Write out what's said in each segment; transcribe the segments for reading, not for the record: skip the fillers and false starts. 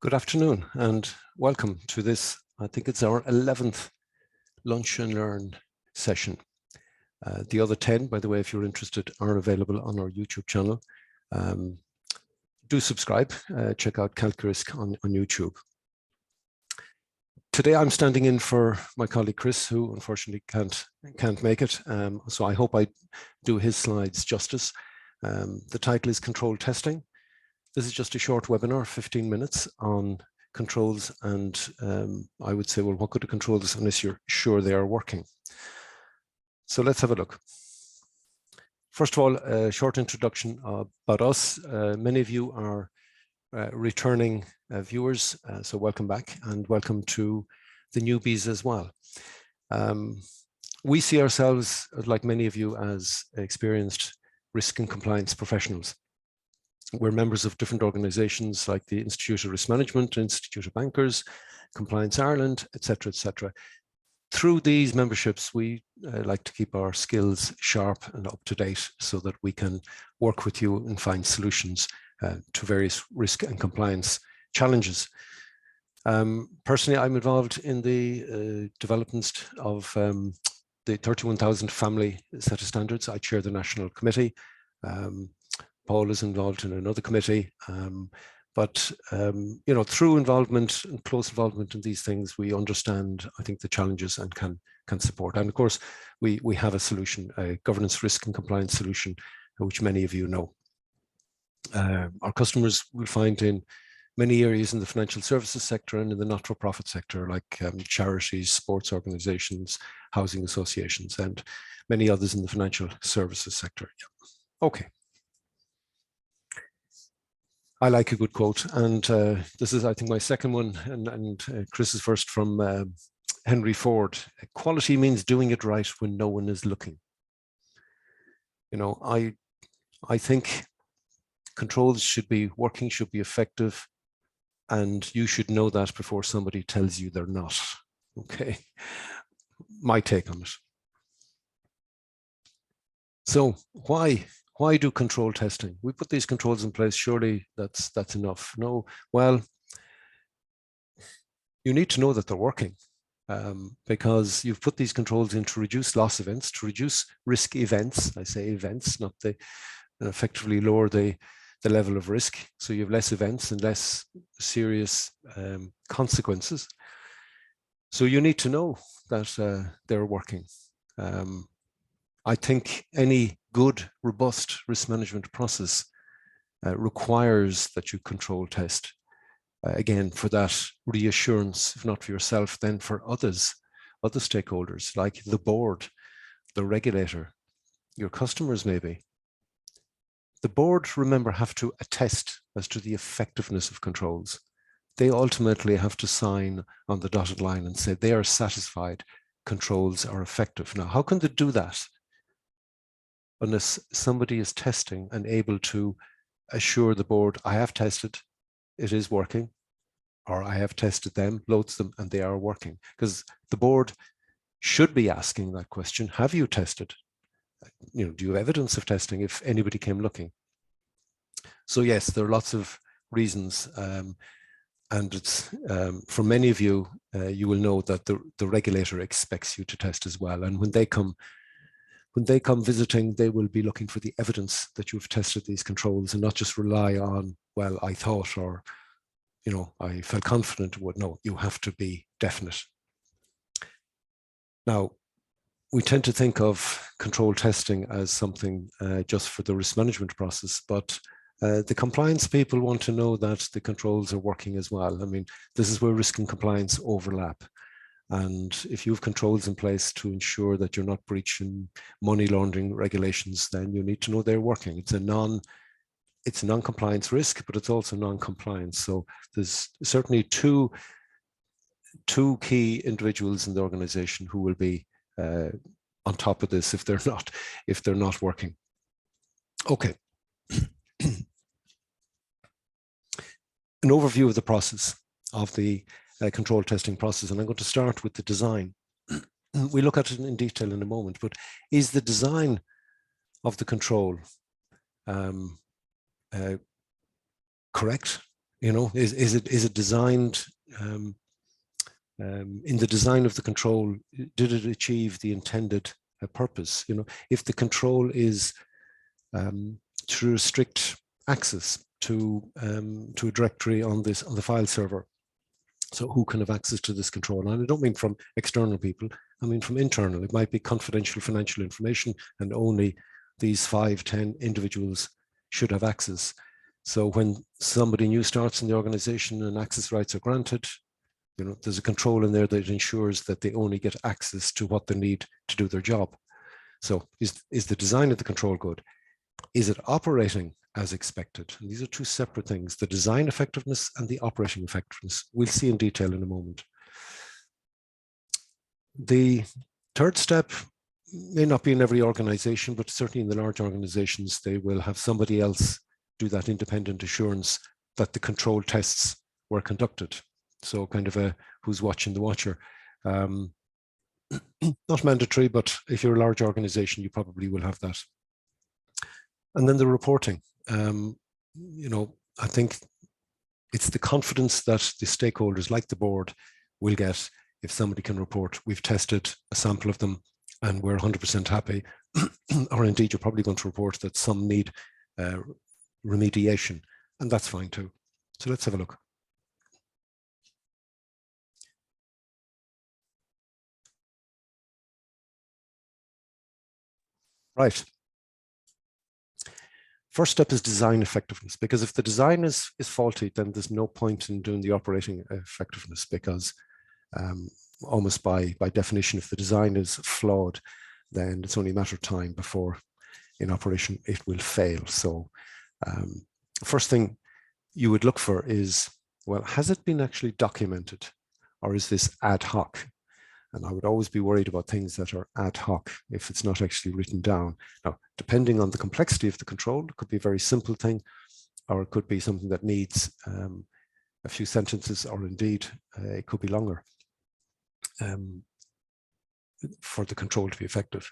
Good afternoon and welcome to this. I think it's our 11th Lunch and Learn session. The other 10, by the way, if you're interested, are available on our YouTube channel. Do subscribe, check out calQrisk on YouTube. Today I'm standing in for my colleague Chris, who unfortunately can't make it. So I hope I do his slides justice. The title is Control Testing. This is just a short webinar, 15 minutes on controls, and I would say, well, what could the controls unless you're sure they are working? So let's have a look. First of all, a short introduction about us. Many of you are returning viewers, so welcome back and welcome to the newbies as well. We see ourselves, like many of you, as experienced risk and compliance professionals. We're members of different organizations like the Institute of Risk Management, Institute of Bankers, Compliance Ireland, etc., etc. Through these memberships, we like to keep our skills sharp and up to date so that we can work with you and find solutions to various risk and compliance challenges. Personally, I'm involved in the development of the 31,000 family set of standards. I chair the National Committee. Paul is involved in another committee, but you know, through involvement and close involvement in these things, we understand, I think, the challenges and can support. And of course, we have a solution, a governance, risk and compliance solution, which many of you know. Our customers will find in many areas in the financial services sector and in the not-for-profit sector, like charities, sports organizations, housing associations, and many others in the financial services sector. Yeah. Okay. I like a good quote, and this is, I think, my second one, and Chris's first, from Henry Ford. Quality means doing it right when no one is looking. You know, I think controls should be working, should be effective, and you should know that before somebody tells you they're not. Okay, my take on it. So why do control testing? We put these controls in place, surely that's enough. No, well, you need to know that they're working, because you've put these controls in to reduce loss events, to reduce risk events. I say events, not the effectively lower the level of risk. So you have less events and less serious consequences. So you need to know that they're working. I think any good, robust risk management process requires that you control test. Again, for that reassurance, if not for yourself, then for other stakeholders like the board, the regulator, your customers maybe. The board, remember, have to attest as to the effectiveness of controls. They ultimately have to sign on the dotted line and say they are satisfied controls are effective. Now, how can they do that unless somebody is testing and able to assure the board, I have tested, it is working, or I have tested them, loads them, and they are working? Because the board should be asking that question, have you tested? You know, do you have evidence of testing if anybody came looking? So yes, there are lots of reasons, and it's for many of you, you will know that the regulator expects you to test as well. And when they come visiting, they will be looking for the evidence that you've tested these controls and not just rely on, well, I thought, or, you know, I felt confident. No, you have to be definite. Now, we tend to think of control testing as something just for the risk management process, but the compliance people want to know that the controls are working as well. I mean, this is where risk and compliance overlap. And if you have controls in place to ensure that you're not breaching money laundering regulations, then you need to know they're working. It's a non-compliance risk, but it's also non-compliance. So there's certainly two key individuals in the organization who will be on top of this if they're not working. Okay. An overview of the process of the control testing process, and I'm going to start with the design. We look at it in detail in a moment, but is the design of the control correct? You know, is it designed in the design of the control? Did it achieve the intended purpose? You know, if the control is to restrict access to a directory on the file server, so who can have access to this control? And I don't mean from external people, I mean from internal. It might be confidential financial information, and only these 5, 10 individuals should have access. So when somebody new starts in the organization and access rights are granted, you know, there's a control in there that ensures that they only get access to what they need to do their job. So is the design of the control good? Is it operating as expected? And these are two separate things, the design effectiveness and the operating effectiveness. We'll see in detail in a moment. The third step may not be in every organization, but certainly in the large organizations, they will have somebody else do that independent assurance that the control tests were conducted. So kind of a who's watching the watcher. Not mandatory, but if you're a large organization, you probably will have that. And then the reporting. You know, I think it's the confidence that the stakeholders like the board will get if somebody can report, we've tested a sample of them and we're 100% happy, or indeed you're probably going to report that some need remediation, and that's fine too. So let's have a look. Right. First step is design effectiveness, because if the design is faulty, then there's no point in doing the operating effectiveness, because almost by definition, if the design is flawed, then it's only a matter of time before in operation it will fail. So first thing you would look for is, well, has it been actually documented, or is this ad hoc? And I would always be worried about things that are ad hoc if it's not actually written down. Now, depending on the complexity of the control, it could be a very simple thing, or it could be something that needs a few sentences, or indeed it could be longer for the control to be effective.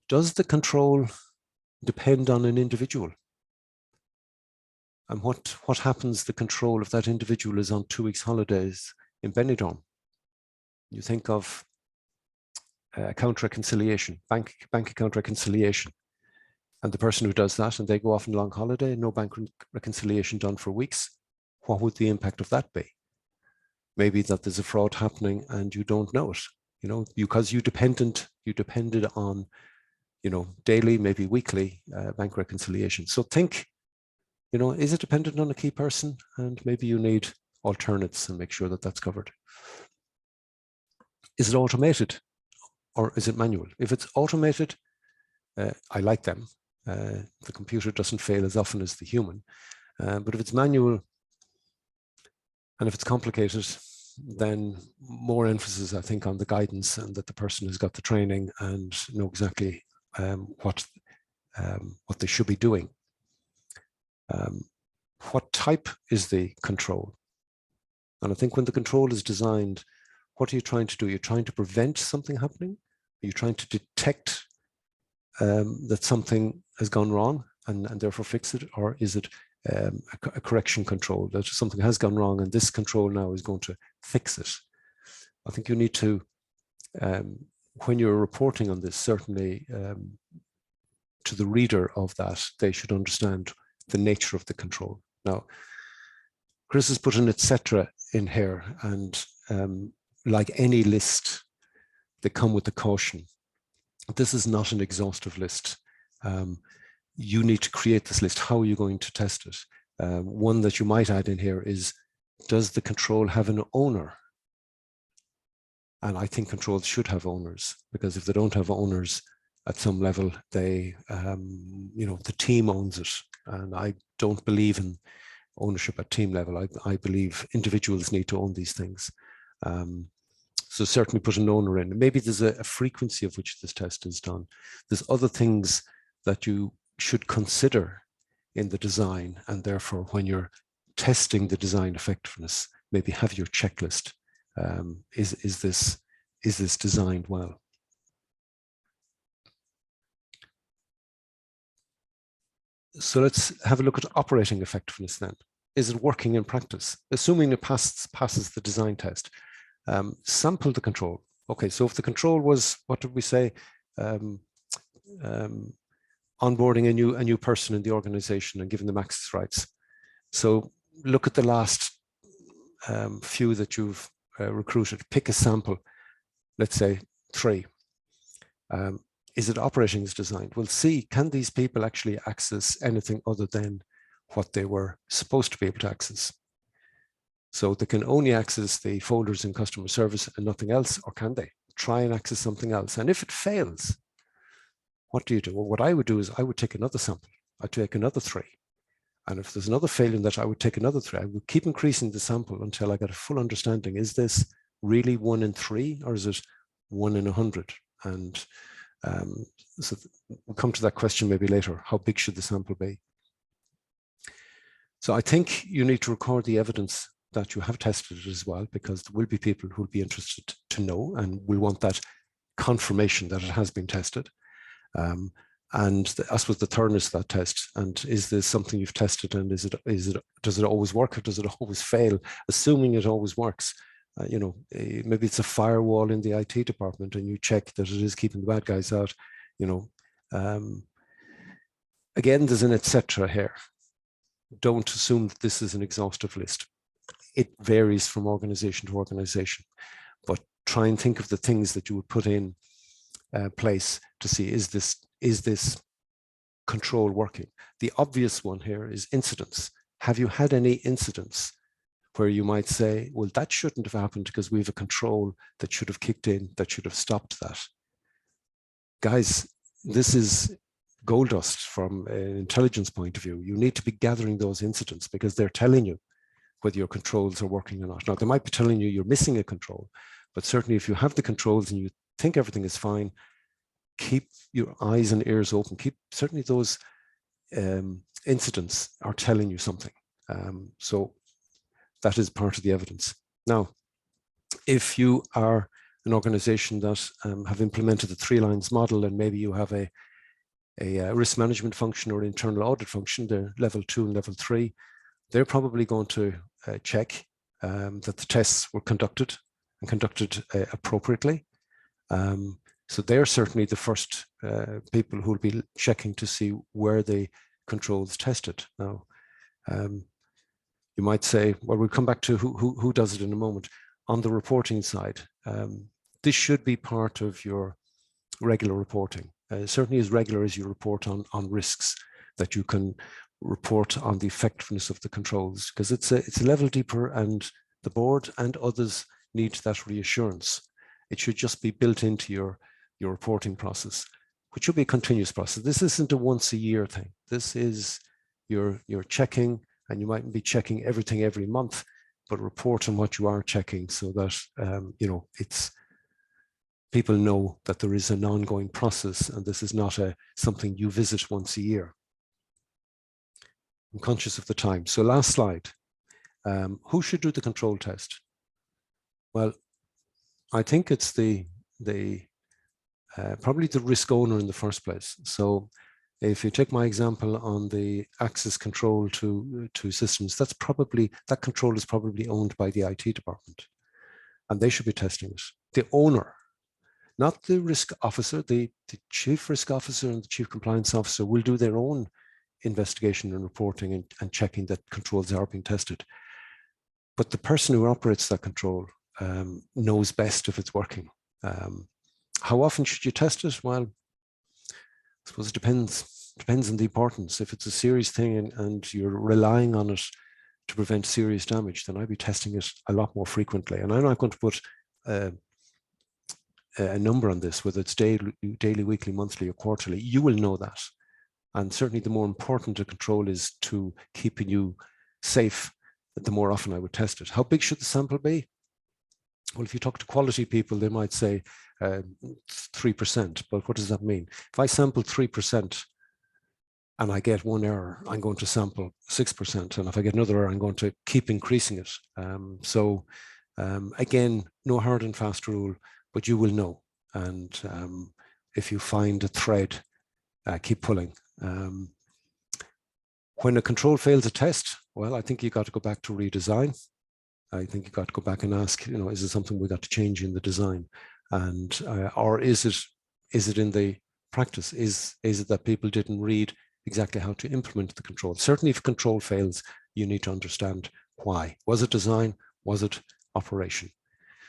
Does the control depend on an individual? And what happens the control if that individual is on 2 weeks holidays in Benidorm? You think of account reconciliation, bank account reconciliation, and the person who does that and they go off on a long holiday, no bank reconciliation done for weeks. What would the impact of that be? Maybe that there's a fraud happening and you don't know it, you know, because you depended on, you know, daily, maybe weekly bank reconciliation. So think, you know, is it dependent on a key person? And maybe you need alternates and make sure that that's covered. Is it automated or is it manual? If it's automated, I like them. The computer doesn't fail as often as the human. But if it's manual and if it's complicated, then more emphasis, I think, on the guidance and that the person has got the training and know exactly what they should be doing. What type is the control? And I think when the control is designed, what are you trying to do? You're trying to prevent something happening? Are you trying to detect that something has gone wrong and therefore fix it? Or is it a correction control, that something has gone wrong and this control now is going to fix it? I think you need to, when you're reporting on this, certainly to the reader of that, they should understand the nature of the control. Now, Chris has put an etc. in here, and like any list, they come with a caution. This is not an exhaustive list. You need to create this list. How are you going to test it? One that you might add in here is, does the control have an owner? And I think controls should have owners, because if they don't have owners at some level, they, you know, the team owns it. And I don't believe in ownership at team level. I believe individuals need to own these things. So certainly put an owner in. Maybe there's a frequency of which this test is done. There's other things that you should consider in the design, and therefore when you're testing the design effectiveness, maybe have your checklist. Is this designed well? So let's have a look at operating effectiveness then. is it working in practice? Assuming it passes the design test, sample the control. Okay, so if the control was, what did we say? Onboarding a new person in the organization and giving them access rights. So look at the last few that you've recruited. Pick a sample, let's say 3. Is it operating as designed? We'll see, can these people actually access anything other than what they were supposed to be able to access? So they can only access the folders in customer service and nothing else, or can they try and access something else? And if it fails, what do you do? Well, what I would do is I would take another sample. I'd take another 3. And if there's another failure in that, I would take another 3. I would keep increasing the sample until I got a full understanding. Is this really 1 in 3 or is it 1 in 100? And so we'll come to that question maybe later. How big should the sample be? So I think you need to record the evidence that you have tested it as well, because there will be people who will be interested to know and will want that confirmation that it has been tested. And I suppose the thoroughness of that test, and is this something you've tested, and does it always work or does it always fail? Assuming it always works, maybe it's a firewall in the IT department and you check that it is keeping the bad guys out, again, there's an etc. here. Don't assume that this is an exhaustive list. It varies from organization to organization, but try and think of the things that you would put in place to see, is this control working? The obvious one here is incidents. Have you had any incidents where you might say, well, that shouldn't have happened because we have a control that should have kicked in, that should have stopped that? Guys, this is gold dust from an intelligence point of view. You need to be gathering those incidents because they're telling you whether your controls are working or not. Now, they might be telling you you're missing a control, but certainly if you have the controls and you think everything is fine, keep your eyes and ears open. Certainly those incidents are telling you something. So that is part of the evidence. Now, if you are an organization that have implemented the 3 lines model, and maybe you have a risk management function or internal audit function, they're level 2 and level 3, they're probably going to check that the tests were conducted and conducted appropriately. So they're certainly the first people who will be checking to see where the controls tested. Now, you might say, well, we'll come back to who does it in a moment. On the reporting side, this should be part of your regular reporting. Certainly as regular as you report on risks, that you can report on the effectiveness of the controls, because it's a level deeper, and the board and others need that reassurance. It should just be built into your reporting process, which should be a continuous process. This isn't a once a year thing. This is you're checking, and you mightn't be checking everything every month, but report on what you are checking so that it's people know that there is an ongoing process, and this is not something you visit once a year. I'm conscious of the time. So last slide. Who should do the control test? Well, I think it's probably the risk owner in the first place. So if you take my example on the access control to systems, that control is probably owned by the IT department, and they should be testing it. The owner, not the risk officer, the chief risk officer and the chief compliance officer will do their own investigation and reporting and checking that controls are being tested. But the person who operates that control knows best if it's working. How often should you test it? Well, I suppose it depends on the importance. If it's a serious thing and you're relying on it to prevent serious damage, then I'd be testing it a lot more frequently. And I'm not going to put a number on this, whether it's daily, weekly, monthly, or quarterly. You will know that. And certainly the more important a control is to keeping you safe, the more often I would test it. How big should the sample be? Well, if you talk to quality people, they might say 3%, but what does that mean? If I sample 3% and I get 1 error, I'm going to sample 6%. And if I get another error, I'm going to keep increasing it. Again, no hard and fast rule, but you will know. And if you find a thread, keep pulling. When a control fails a test, well, I think you got to go back to redesign. I think you got to go back and ask, is it something we got to change in the design, and or is it in the practice? Is it that people didn't read exactly how to implement the control? Certainly, if control fails, you need to understand why. Was it design? Was it operation?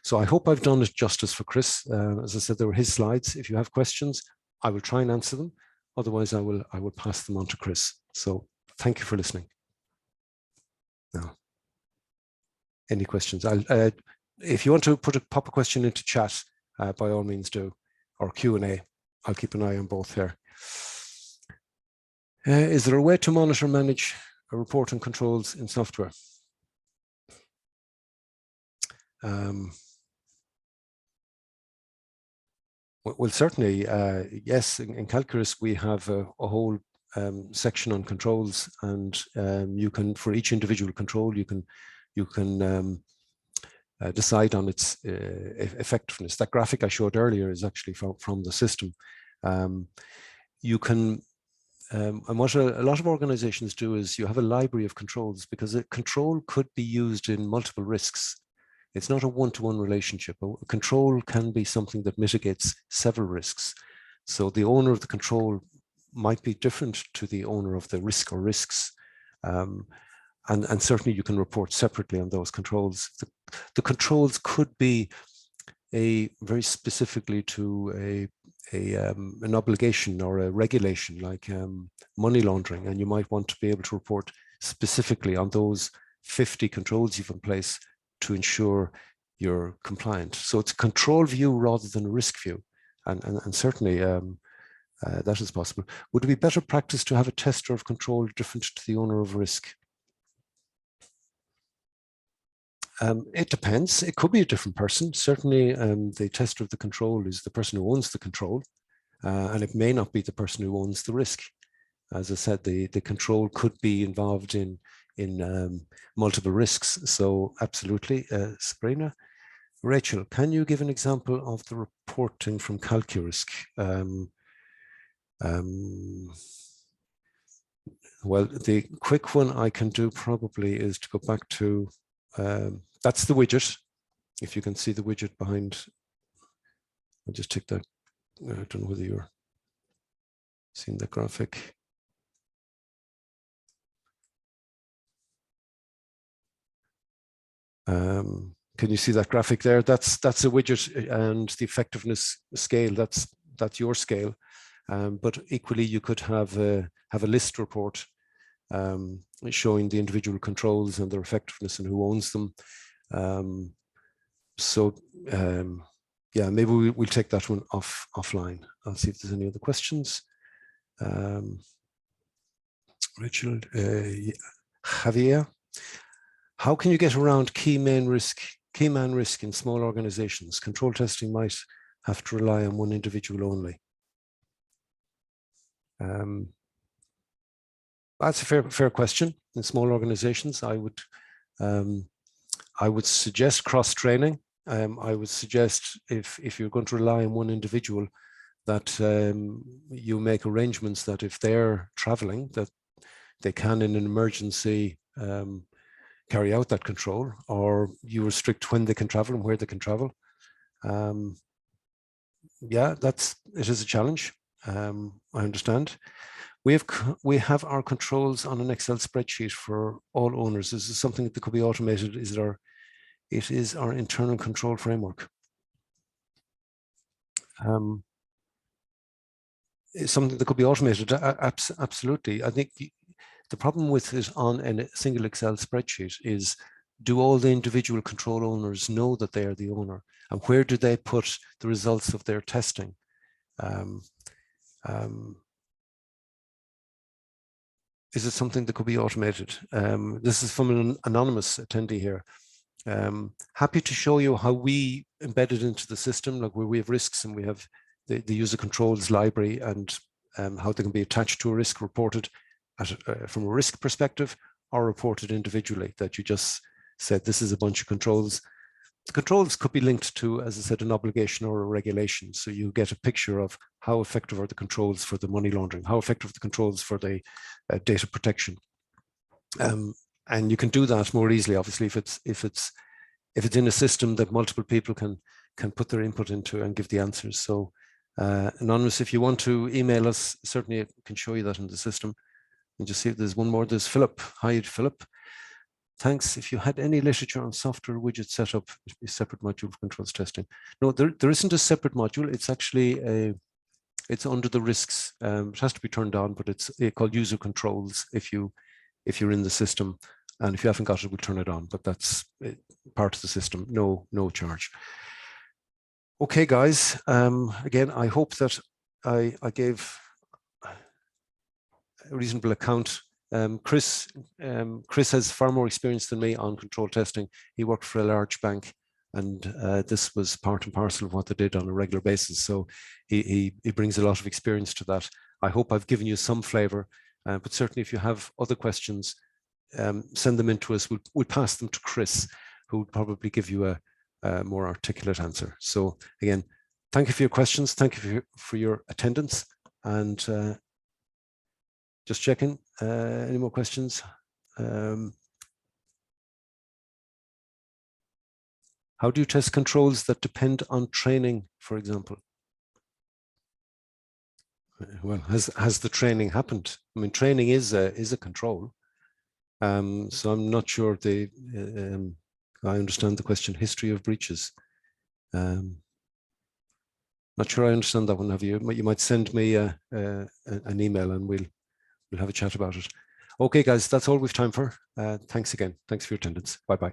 So I hope I've done it justice for Chris. As I said, there were his slides. If you have questions, I will try and answer them. Otherwise, I will pass them on to Chris. So thank you for listening. Now, any questions? If you want to pop a question into chat, by all means do, or Q&A. I'll keep an eye on both here. Is there a way to monitor, manage, or report on controls in software? Well, certainly, yes. In calQrisk, we have a whole section on controls, and you can, for each individual control, you can decide on its effectiveness. That graphic I showed earlier is actually from the system. You can, and what a lot of organizations do is you have a library of controls, because a control could be used in multiple risks. It's not a one-to-one relationship. A control can be something that mitigates several risks. So the owner of the control might be different to the owner of the risk or risks. And certainly you can report separately on those controls. The controls could be very specifically to an obligation or a regulation, like money laundering, and you might want to be able to report specifically on those 50 controls you've in place to ensure you're compliant. So it's a control view rather than a risk view, and certainly that is possible. Would it be better practice to have a tester of control different to the owner of risk? It depends. It could be a different person. Certainly, the tester of the control is the person who owns the control, and it may not be the person who owns the risk. As I said, the control could be involved in multiple risks. So absolutely, Sabrina. Rachel, can you give an example of the reporting from calQrisk? Well, the quick one I can do probably is to go back to, that's the widget. If you can see the widget behind, I'll just take that. I don't know whether you're seeing the graphic. Can you see that graphic there? That's a widget, and the effectiveness scale, that's your scale. But equally, you could have a list report showing the individual controls and their effectiveness and who owns them. Yeah, maybe we'll take that one offline. I'll see if there's any other questions. Rachel, Javier, how can you get around key man risk in small organizations? Control testing might have to rely on one individual only. That's a fair question. In small organizations, I would suggest cross-training. I would suggest if you're going to rely on one individual, that you make arrangements that if they're traveling, that they can, in an emergency, carry out that control, or you restrict when they can travel and where they can travel. Yeah, it is a challenge. I understand. We have our controls on an Excel spreadsheet for all owners. This is something that could be automated. It is our internal control framework. It's something that could be automated. Absolutely. I think the problem with it on a single Excel spreadsheet is, do all the individual control owners know that they are the owner? And where do they put the results of their testing? Is it something that could be automated? This is from an anonymous attendee here. Happy to show you how we embed it into the system, like where we have risks and we have the user controls library, and how they can be attached to a risk, reported from a risk perspective, or reported individually, that you just said, this is a bunch of controls. The controls could be linked to, as I said, an obligation or a regulation. So you get a picture of how effective are the controls for the money laundering, how effective are the controls for the data protection. And you can do that more easily, obviously, if it's in a system that multiple people can put their input into and give the answers. So Anonymous, if you want to email us, certainly I can show you that in the system. And just see if there's one more. There's Philip. Hi, Philip. Thanks. If you had any literature on software widget setup, a separate module for controls testing. No, there isn't a separate module. It's actually it's under the risks. It has to be turned on, but it's called user controls if you're in the system. And if you haven't got it, we'll turn it on. But that's part of the system. No charge. Okay, guys. Again, I hope that I gave a reasonable account. Chris has far more experience than me on control testing. He worked for a large bank, and this was part and parcel of what they did on a regular basis. So he brings a lot of experience to that. I hope I've given you some flavor, but certainly if you have other questions, send them in to us. We'll pass them to Chris, who would probably give you a more articulate answer. So again, thank you for your questions. Thank you for your attendance. And just checking, any more questions? How do you test controls that depend on training, for example? Well, has the training happened? I mean, training is a control. So I'm not sure I understand the question. History of breaches. Not sure I understand that one. Have you? You might send me an email and we'll have a chat about it. Okay, guys, that's all we've time for. Thanks again. Thanks for your attendance. Bye-bye.